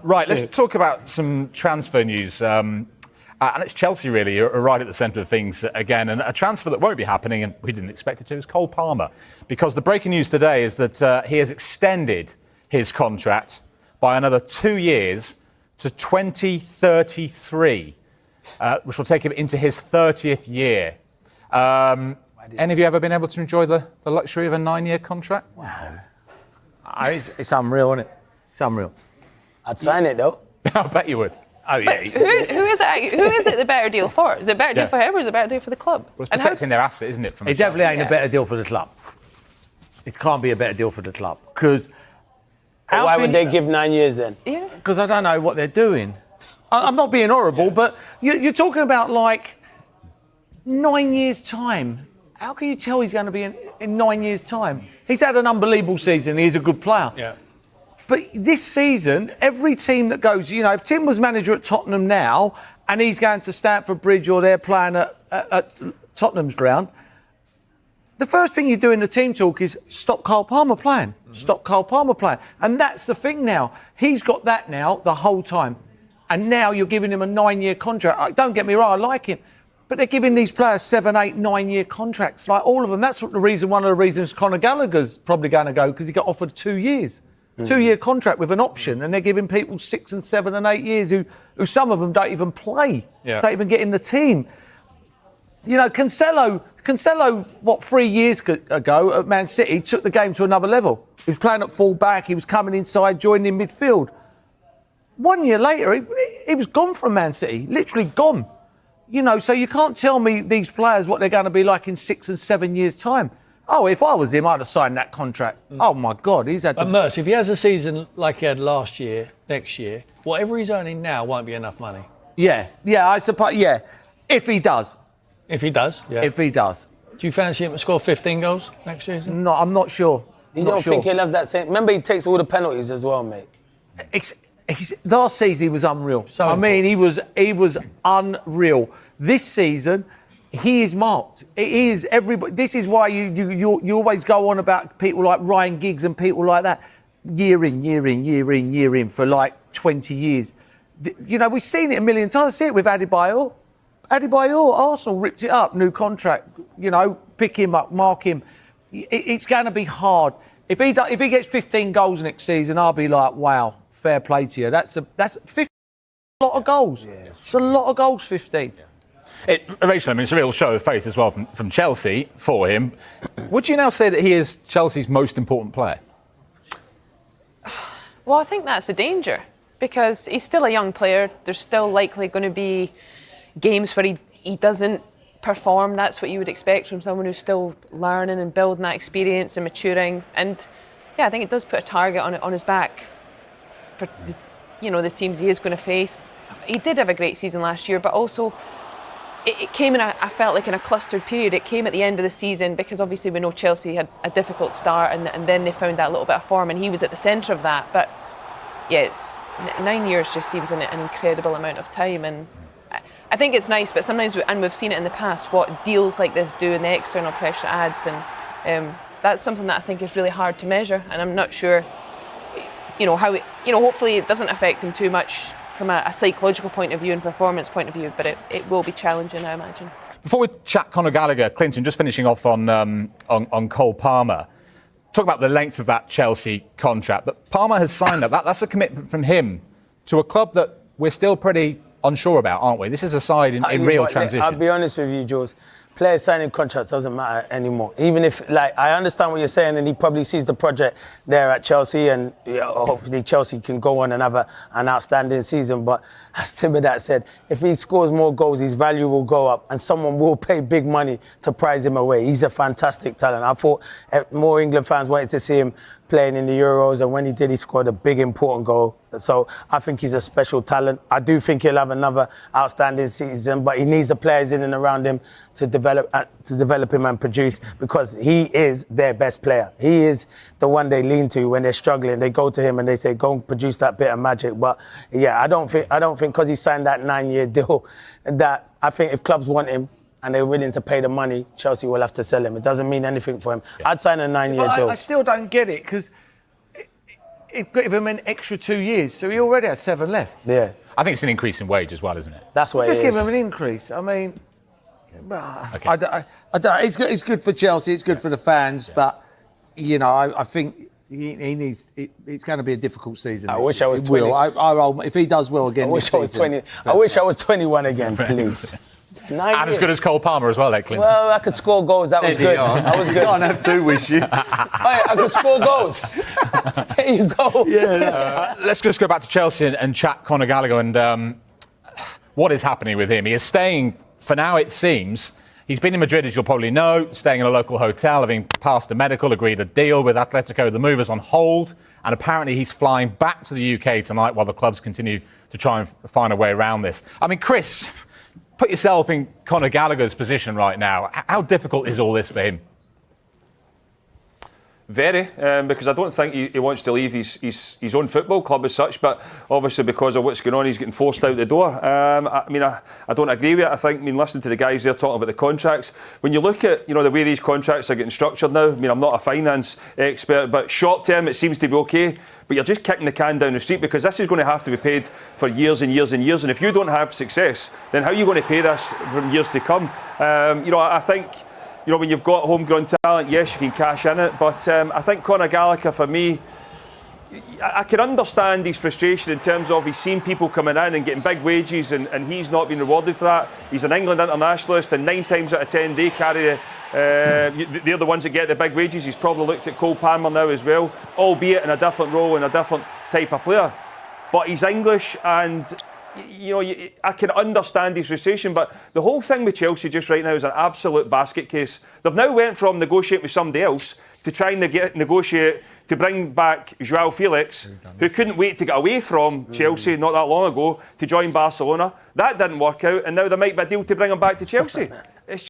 Right, let's talk about some transfer news. And it's Chelsea, really, are right at the centre of things again. And a transfer that won't be happening, and we didn't expect it to, is Cole Palmer. Because the breaking news today is that he has extended his contract by another 2 years to 2033, which will take him into his 30th year. Any of you ever been able to enjoy the luxury of a 9-year contract? Wow. It's unreal, isn't it? It's unreal. I'd sign it, though. I bet you would. Oh, yeah. Who is it the better deal for? Is it a better deal for him or is it a better deal for the club? Well, it's protecting their asset, isn't it? It definitely ain't a better deal for the club. It can't be a better deal for the club. Because why would they give 9 years then? Yeah. Because I don't know what they're doing. I'm not being horrible, but you're talking about like 9 years' time. How can you tell he's going to be in 9 years' time? He's had an unbelievable season. He's a good player. Yeah. But this season, every team that goes, if Tim was manager at Tottenham now and he's going to Stamford Bridge or they're playing at Tottenham's ground, the first thing you do in the team talk is stop Cole Palmer playing. Mm-hmm. Stop Cole Palmer playing. And that's the thing now. He's got that now the whole time. And now you're giving him a 9-year contract. Don't get me wrong, I like him. But they're giving these players 7, 8, 9-year contracts, like all of them. That's one of the reasons Conor Gallagher's probably going to go, because he got offered 2 years. 2-year contract with an option, and they're giving people 6 and 7 and 8 years who some of them don't even play, don't even get in the team. Cancelo, 3 years ago at Man City, took the game to another level. He was playing at full back, he was coming inside, joining in midfield. 1 year later, he was gone from Man City, literally gone. So you can't tell me these players what they're going to be like in 6 and 7 years' time. Oh, if I was him, I'd have signed that contract. Oh, my God, he's had... But Merce, if he has a season like he had last year, next year, whatever he's earning now won't be enough money. Yeah, I suppose, if he does. If he does, yeah. If he does. Do you fancy him to score 15 goals next season? No, I'm not sure. You don't think he'll have that same... Remember, he takes all the penalties as well, mate. Last season, he was unreal. He was unreal. This season... he is marked. It is everybody. This is why you always go on about people like Ryan Giggs and people like that, year in for like 20 years. We've seen it a million times. See it with Adebayor. Arsenal ripped it up. New contract. Pick him up, mark him. It's going to be hard. If he gets 15 goals next season, I'll be like, wow, fair play to you. That's 15, a lot of goals. Yeah. It's a lot of goals, 15. Yeah. Rachel, it's a real show of faith as well from Chelsea for him. Would you now say that he is Chelsea's most important player? Well, I think that's the danger, because he's still a young player. There's still likely going to be games where he doesn't perform. That's what you would expect from someone who's still learning and building that experience and maturing. And, I think it does put a target on his back for, the teams he is going to face. He did have a great season last year, but also... It came I felt like in a clustered period. It came at the end of the season because obviously we know Chelsea had a difficult start and then they found that little bit of form and he was at the centre of that. But it's 9 years just seems an incredible amount of time, and I think it's nice, but sometimes, and we've seen it in the past, what deals like this do and the external pressure adds, and that's something that I think is really hard to measure, and I'm not sure, how it, hopefully it doesn't affect him too much from a psychological point of view and performance point of view, but it will be challenging, I imagine. Before we chat Conor Gallagher, Clinton, just finishing off on Cole Palmer, talk about the length of that Chelsea contract. But Palmer has signed that. That's a commitment from him to a club that we're still pretty unsure about, aren't we? This is a side in real transition. I'll be honest with you, Jules. Players signing contracts doesn't matter anymore. Even if, I understand what you're saying, and he probably sees the project there at Chelsea, and hopefully Chelsea can go on and have an outstanding season. But as Timodat said, if he scores more goals, his value will go up, and someone will pay big money to prize him away. He's a fantastic talent. I thought more England fans wanted to see him playing in the Euros, and when he did, he scored a big, important goal. So I think he's a special talent. I do think he'll have another outstanding season, but he needs the players in and around him to develop him and produce, because he is their best player. He is the one they lean to when they're struggling. They go to him and they say, "Go and produce that bit of magic." But yeah, I don't think because he signed that 9-year deal, that I think if clubs want him and they're willing to pay the money, Chelsea will have to sell him. It doesn't mean anything for him. Yeah. I'd sign a 9-year deal. I still don't get it, because give him an extra 2 years, so he already has 7 left. Yeah. I think it's an increase in wage as well, isn't it? That's what Just it give is. him an increase. I mean, Okay. I don't. It's good for Chelsea. It's good for the fans. But you know, I think he needs. It's going to be a difficult season. I this wish year. I was It 20. will. If he does well again, I wish this I was season, 20. I wish I was 21 again, please. 9 And as good as Cole Palmer as well, Clint. Well, I could score goals. That was good. That was good. Can't have 2 wishes. Hey, I could score goals. There you go. Let's just go back to Chelsea and chat Conor Gallagher and what is happening with him. He is staying, for now it seems, he's been in Madrid, as you'll probably know, staying in a local hotel, having passed a medical, agreed a deal with Atletico. The move is on hold, and apparently he's flying back to the UK tonight while the clubs continue to try and find a way around this. I mean, Chris, put yourself in Conor Gallagher's position right now. How difficult is all this for him? Very, because I don't think he wants to leave his own football club as such, but obviously because of what's going on, he's getting forced out the door. I don't agree with it. I think, listening to the guys there talking about the contracts, when you look at, the way these contracts are getting structured now, I'm not a finance expert, but short term it seems to be okay, but you're just kicking the can down the street because this is going to have to be paid for years and years and years, and if you don't have success, then how are you going to pay this from years to come? I think, when you've got homegrown talent, yes, you can cash in it. But I think Conor Gallagher, for me, I can understand his frustration in terms of he's seen people coming in and getting big wages and he's not been rewarded for that. He's an England internationalist and 9 times out of 10 they carry they're the ones that get the big wages. He's probably looked at Cole Palmer now as well, albeit in a different role and a different type of player. But he's English and I can understand his frustration, but the whole thing with Chelsea just right now is an absolute basket case. They've now went from negotiating with somebody else to trying to negotiate to bring back João Felix, who couldn't wait to get away from Chelsea not that long ago to join Barcelona. That didn't work out, and now there might be a deal to bring him back to Chelsea.